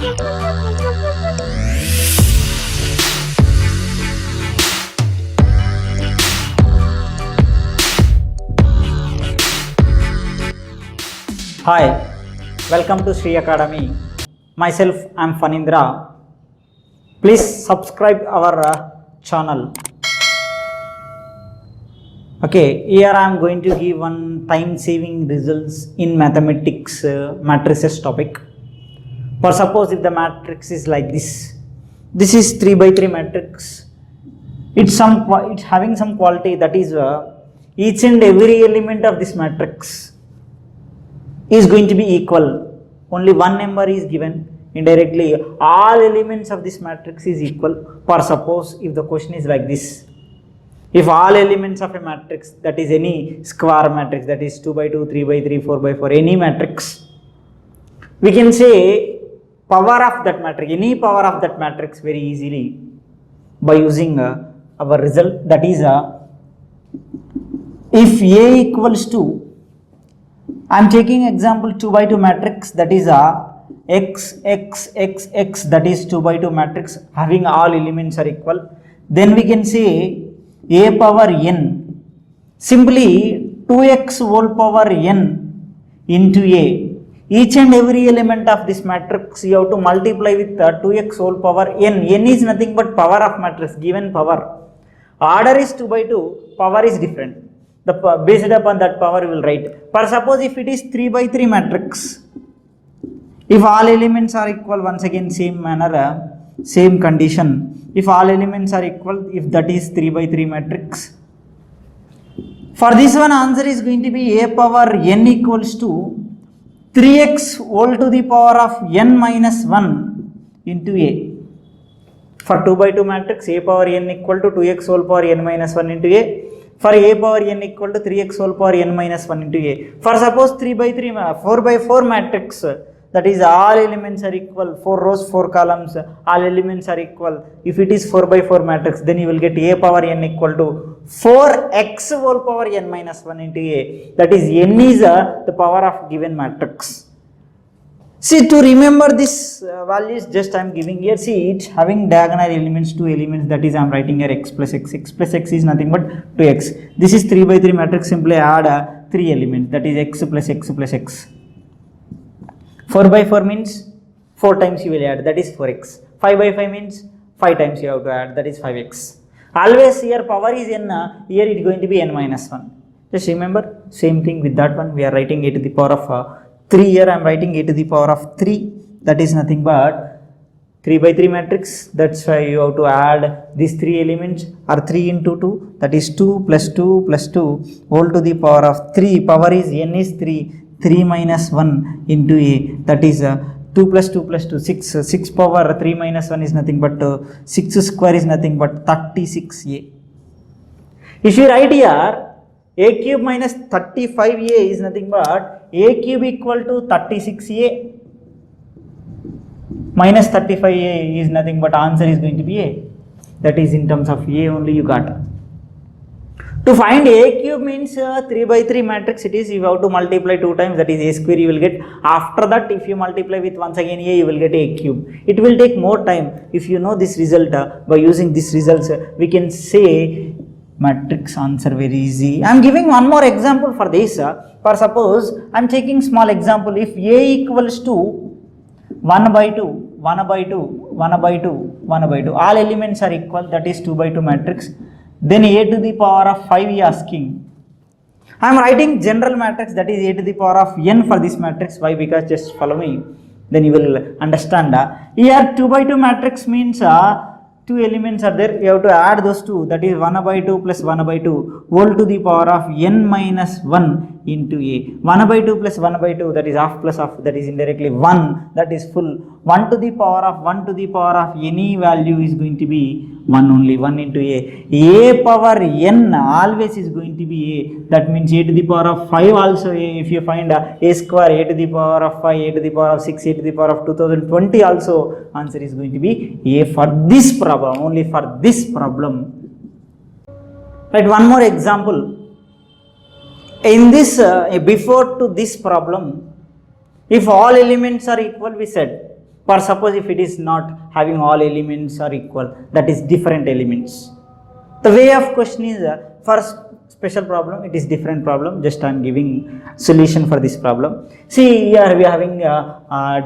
Hi, welcome to Sri Academy. Myself, I am Fanindra. Please subscribe our channel. Okay, here I am going to give one time-saving results in mathematics matrices topic. For suppose if the matrix is like this is 3 by 3 matrix. It's having some quality, that is each and every element of this matrix is going to be equal. Only one number is given. Indirectly all elements of this matrix is equal. For suppose if the question is like this, if all elements of a matrix, that is any square matrix, that is 2 by 2, 3 by 3, 4 by 4, any matrix, we can say power of that matrix, any power of that matrix very easily by using our result, that is if A equals to, I am taking example 2 by 2 matrix, that is x, that is 2 by 2 matrix having all elements are equal. Then we can say a power n, simply 2x whole power n into a. Each and every element of this matrix you have to multiply with 2x whole power n. N is nothing but power of matrix, given power. Order is 2 by 2, power is different. Based upon that power we will write. For suppose if it is 3 by 3 matrix, if all elements are equal, once again same manner, same condition, if all elements are equal, if that is 3 by 3 matrix, for this one answer is going to be a power n equals to 3x whole to the power of n minus 1 into a. For 2 by 2 matrix, a power n equal to 2x whole power n minus 1 into a. For a power n equal to 3x whole power n minus 1 into a. For suppose 3 by 3, 4 by 4 matrix, that is all elements are equal, 4 rows, 4 columns, all elements are equal. If it is 4 by 4 matrix, then you will get a power n equal to 4x whole power n minus 1 into a. That is n is the power of given matrix. See, to remember this values, just I am giving here, see it having diagonal elements, 2 elements, that is I am writing here x plus x. X plus x is nothing but 2x. This is 3 by 3 matrix, simply add 3 elements, that is x plus x plus x. 4 by 4 means 4 times you will add, that is 4x. 5 by 5 means 5 times you have to add, that is 5x. Always here power is n, here it is going to be n minus 1. Just remember, same thing with that one, we are writing a to the power of 3, here I am writing a to the power of 3, that is nothing but 3 by 3 matrix, that's why you have to add these 3 elements, or 3 into 2, that is 2 plus 2 plus 2 whole to the power of 3, power is n is 3, 3 minus 1 into a, that is 2 plus 2 plus 2, 6, 6 power 3 minus 1 is nothing but 6 square is nothing but 36a. If you write here, a cube minus 35a is nothing but a cube equal to 36a minus 35a is nothing but answer is going to be a. That is in terms of a only you got. To find a cube means 3 by 3 matrix, it is you have to multiply 2 times, that is a square you will get. After that if you multiply with once again a, you will get a cube. It will take more time. If you know this result, by using this results we can say matrix answer very easy. I am giving one more example for this. For suppose I am taking small example, if a equals to 1 by 2, 1 by 2, 1 by 2, 1 by 2, all elements are equal, that is 2 by 2 matrix, then a to the power of 5 is asking. I am writing general matrix, that is a to the power of n for this matrix. Why? Because just follow me, then you will understand. Here 2 by 2 matrix means 2 elements are there, you have to add those 2, that is 1 by 2 plus 1 by 2 whole to the power of n minus 1 into a. 1 by 2 plus 1 by 2, that is half plus half, that is indirectly 1, that is full. 1 to the power of any value is going to be 1 only, 1 into a power n always is going to be a, that means a to the power of 5 also a. If you find a square, a to the power of 5, a to the power of 6, a to the power of 2020 also, answer is going to be a for this problem, only for this problem. Right, one more example. In this, before to this problem, if all elements are equal, we said, For suppose if it is not having all elements are equal, that is different elements. The way of question is for special problem it is different problem, just I am giving solution for this problem. See here we are having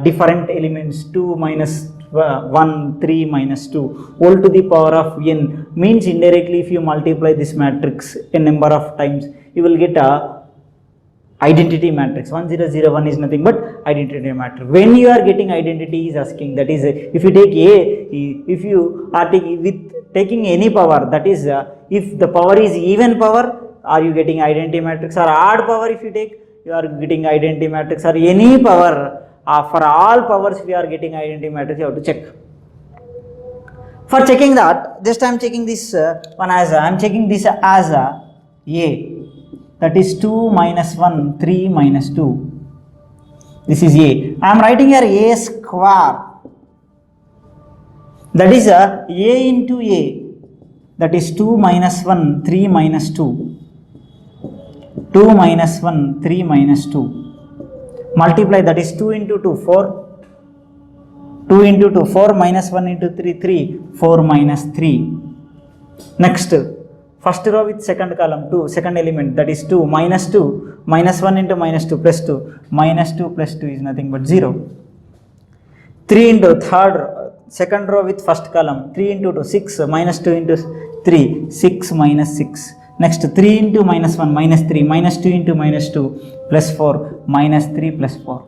different elements 2 minus 1 3 minus 2 whole to the power of n, means indirectly if you multiply this matrix a number of times you will get a identity matrix. 1001 is nothing but identity matrix. When you are getting identity is asking, that is if you take a, if you are taking with taking any power, that is if the power is even power, are you getting identity matrix, or odd power if you take, you are getting identity matrix, or any power, for all powers we are getting identity matrix, you have to check. For checking that, just I am checking this one as I am checking this as a, that is 2 minus 1 3 minus 2, this is a. I am writing here a square, that is a into a, that is 2 minus 1 3 minus 2, 2 minus 1 3 minus 2, multiply, that is 2 into 2 4, 2 into 2 4 minus 1 into 3 3, 4 minus 3. Next first row with second column 2, second element, that is 2 minus 2, minus 1 into minus 2 plus 2, minus 2 plus 2 is nothing but 0. 3 into third second row with first column, 3 into 2 6, minus 2 into 3 6 minus 6. Next 3 into minus 1 minus 3, minus 2 into minus 2 plus 4, minus 3 plus 4.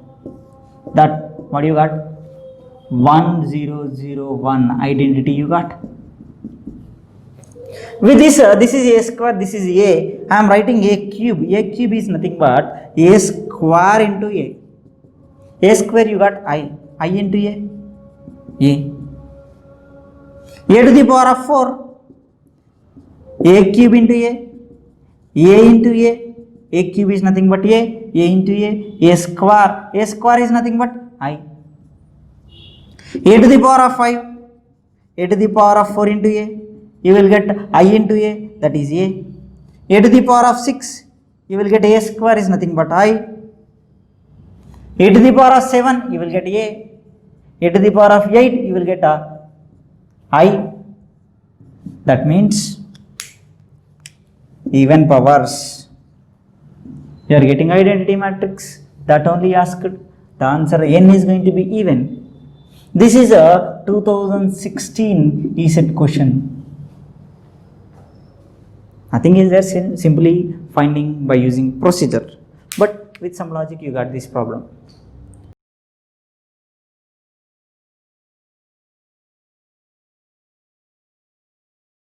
That what you got? 1001 identity you got. With this this is a square, this is a, I am writing a cube. A cube is nothing but a square into a. A square you got I into a to the power of 4, a cube into a into a cube is nothing but a into a square is nothing but I. A to the power of 5, a to the power of 4 into a, you will get I into a, that is a. A to the power of 6, you will get a square is nothing but I. A to the power of 7, you will get a. A to the power of 8, you will get I. That means even powers. You are getting identity matrix, that only asked. The answer n is going to be even. This is a 2016 ESET question. Nothing is there, simply finding by using procedure, but with some logic you got this problem.